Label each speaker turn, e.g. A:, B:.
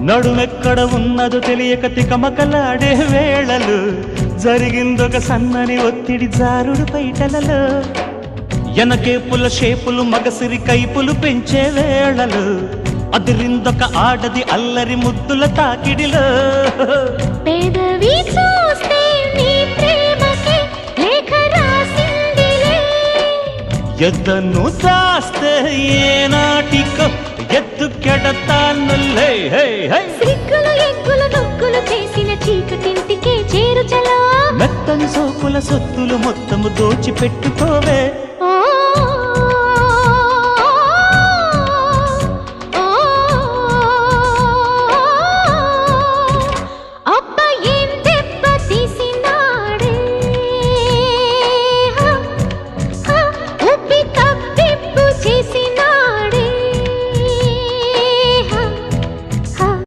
A: నడుమెక్కడ ఉన్నదో తెలియక తికమకలాడే వేళలు జరిగిందొక సన్నని ఒత్తిడి జారుడు పైటలలో ఎనకేపుల షేపులు మగసిరి కైపులు పెంచే వేళలు అదిరిందొక ఆడది అల్లరి ముద్దుల తాకిడిలో
B: పెదవి చూస్తే నీ ప్రేమకే లేఖ రాసిందిలే
A: ఎద్దను దాస్తే ఏనాటికో ఎత్తుకెడతానులే
B: సిగ్గులు ఎగ్గులు నొక్కులు చేసిన చీకటింటికే చేరు చలో
A: మెత్తని సోకుల సొత్తులు మొత్తము దోచిపెట్టుకోవే